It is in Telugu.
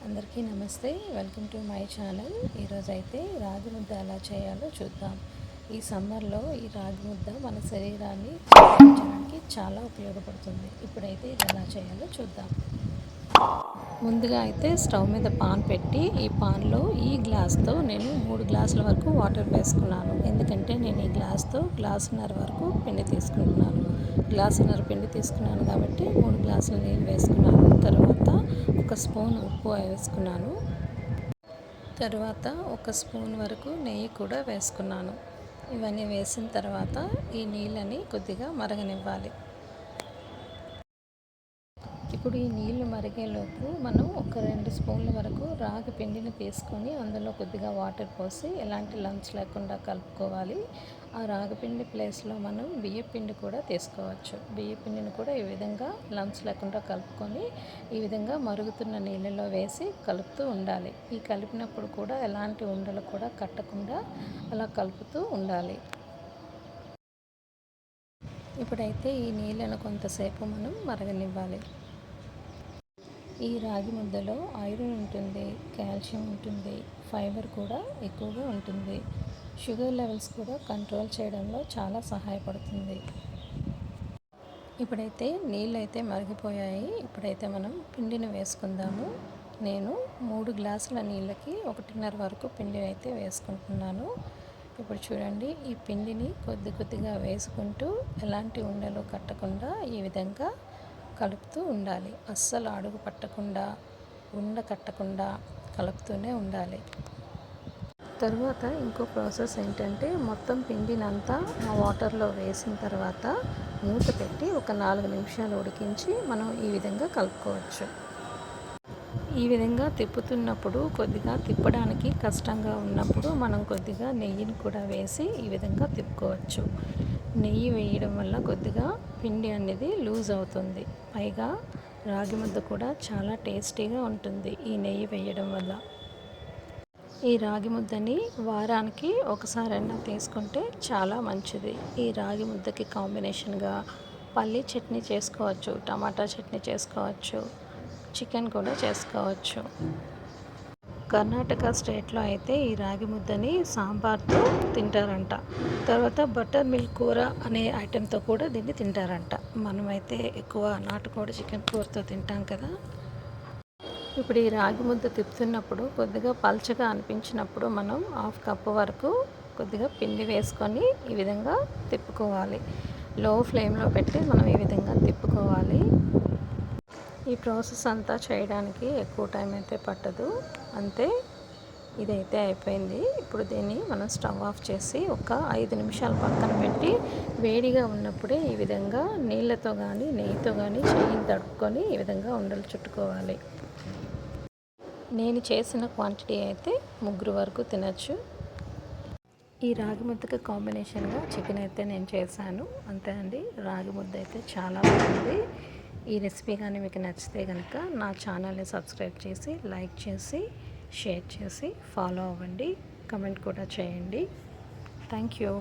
అందరికీ నమస్తే. Welcome to my channel. ఈరోజు అయితే రాగి ముద్ద ఎలా చేయాలో చూద్దాం. ఈ సమ్మర్లో ఈ రాగి ముద్ద మన శరీరాన్ని చల్లబరచడానికి చాలా ఉపయోగపడుతుంది. ఇప్పుడైతే ఇది ఎలా చేయాలో చూద్దాం. ముందుగా అయితే స్టవ్ మీద పాన్ పెట్టి ఈ పాన్లో ఈ గ్లాస్తో నేను 3 గ్లాసుల వరకు వాటర్ వేసుకున్నాను. ఎందుకంటే నేను ఈ గ్లాస్తో గ్లాసున్నర వరకు పిండి తీసుకుంటున్నాను. గ్లాసున్నర పిండి తీసుకున్నాను కాబట్టి 3 గ్లాసుల నీళ్ళు వేసుకున్నాను. తర్వాత 1 స్పూన్ ఉప్పు వేసుకున్నాను. తర్వాత 1 స్పూన్ వరకు నెయ్యి కూడా వేసుకున్నాను. ఇవన్నీ వేసిన తర్వాత ఈ నీళ్ళని కొద్దిగా మరగనివ్వాలి. ఇప్పుడు ఈ నీళ్లు మరిగేలోపు మనం ఒక 2 స్పూన్ల వరకు రాగి పిండిని తీసుకొని అందులో కొద్దిగా వాటర్ పోసి ఎలాంటి లంప్స్ లేకుండా కలుపుకోవాలి. ఆ రాగి పిండి ప్లేస్లో మనం బియ్యం పిండి కూడా తీసుకోవచ్చు. బియ్యం పిండిని కూడా ఈ విధంగా లంప్స్ లేకుండా కలుపుకొని ఈ విధంగా మరుగుతున్న నీళ్ళలో వేసి కలుపుతూ ఉండాలి. ఈ కలిపినప్పుడు కూడా ఎలాంటి ఉండలు కూడా కట్టకుండా అలా కలుపుతూ ఉండాలి. ఇప్పుడైతే ఈ నీళ్ళను కొంతసేపు మనం మరగనివ్వాలి. ఈ రాగి ముద్దలో ఐరన్ ఉంటుంది, కాల్షియం ఉంటుంది, ఫైబర్ కూడా ఎక్కువగా ఉంటుంది. షుగర్ లెవెల్స్ కూడా కంట్రోల్ చేయడంలో చాలా సహాయపడుతుంది. ఇప్పుడైతే నీళ్ళు అయితే మరిగిపోయాయి. ఇప్పుడైతే మనం పిండిని వేసుకుందాము. నేను 3 గ్లాసుల నీళ్ళకి 1.5 వరకు పిండి అయితే వేసుకుంటున్నాను. ఇప్పుడు చూడండి, ఈ పిండిని కొద్దిగా వేసుకుంటూ ఎలాంటి ఉండలు కట్టకుండా ఈ విధంగా కలుపుతూ ఉండాలి. అస్సలు అడుగు పట్టకుండా ఉండ కట్టకుండా కలుపుతూనే ఉండాలి. తర్వాత ఇంకో ప్రాసెస్ ఏంటంటే మొత్తం పిండినంతా ఆ వాటర్లో వేసిన తర్వాత మూత పెట్టి ఒక 4 నిమిషాలు ఉడికించి మనం ఈ విధంగా కలుపుకోవచ్చు. ఈ విధంగా తిప్పుతున్నప్పుడు కొద్దిగా తిప్పడానికి కష్టంగా ఉన్నప్పుడు మనం కొద్దిగా నెయ్యిని కూడా వేసి ఈ విధంగా తిప్పుకోవచ్చు. నెయ్యి వేయడం వల్ల కొద్దిగా పిండి అనేది లూజ్ అవుతుంది. పైగా రాగి ముద్ద కూడా చాలా టేస్టీగా ఉంటుంది ఈ నెయ్యి వేయడం వల్ల. ఈ రాగి ముద్దని వారానికి ఒకసారైనా తీసుకుంటే చాలా మంచిది. ఈ రాగి ముద్దకి కాంబినేషన్గా పల్లీ చట్నీ చేసుకోవచ్చు, టమాటా చట్నీ చేసుకోవచ్చు, చికెన్ కూడా చేసుకోవచ్చు. కర్ణాటక స్టేట్లో అయితే ఈ రాగి ముద్దని సాంబార్తో తింటారంట. తర్వాత బటర్ మిల్క్ కూర అనే ఐటెంతో కూడా దీన్ని తింటారంట. మనమైతే ఎక్కువ నాటుకోడి చికెన్ కూరతో తింటాం కదా. ఇప్పుడు ఈ రాగి ముద్ద తిప్పుతున్నప్పుడు కొద్దిగా పల్చగా అనిపించినప్పుడు మనం 1/2 కప్పు వరకు కొద్దిగా పిండి వేసుకొని ఈ విధంగా తిప్పుకోవాలి. లో ఫ్లేమ్లో పెట్టి మనం ఈ విధంగా తిప్పుకోవాలి. ఈ ప్రాసెస్ అంతా చేయడానికి ఎక్కువ టైం అయితే పట్టదు. అంతే, ఇదైతే అయిపోయింది. ఇప్పుడు దీన్ని మనం స్టవ్ ఆఫ్ చేసి ఒక 5 నిమిషాలు పక్కన పెట్టి వేడిగా ఉన్నప్పుడే ఈ విధంగా నీళ్ళతో కానీ నెయ్యితో కానీ చేయిని తడుపుకొని ఈ విధంగా ఉండలు చుట్టుకోవాలి. నేను చేసిన క్వాంటిటీ అయితే 3 వరకు తినచ్చు. ఈ రాగి ముద్దకి కాంబినేషన్గా చికెన్ అయితే నేను చేశాను. అంతే అండి, రాగి ముద్ద అయితే చాలా బాగుంది. ఈ రెసిపీ కానీ మీకు నచ్చితే కనుక నా ఛానల్ని సబ్స్క్రైబ్ చేసి, లైక్ చేసి, షేర్ చేసి ఫాలో అవ్వండి. కమెంట్ కూడా చేయండి. Thank you.